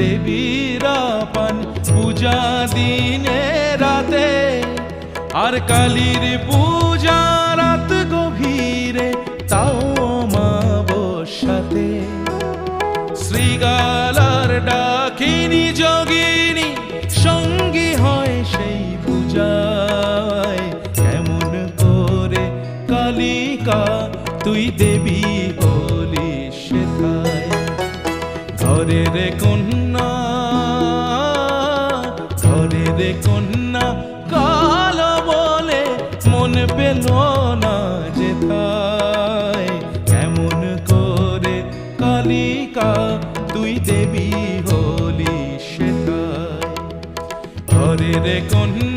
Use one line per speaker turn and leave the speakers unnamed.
দেবীরা পান পূজা দিনে রাতে, আর কালীর পূজা রাত গভীরে, তাও অমাবস্যাতে। শ্রীগালার ডাকিনী যোগিনী সঙ্গী হয় সেই পূজায়। কেমন করে কালিকা তুই দেবী হলি সেথায়? ঘরের কন্যা, ঘরের কন্যা কালো বলে মন পেল না যেথায়। কেমন করে কালিকা তুই দেবী হলি সেথায়? ঘরের কন্যা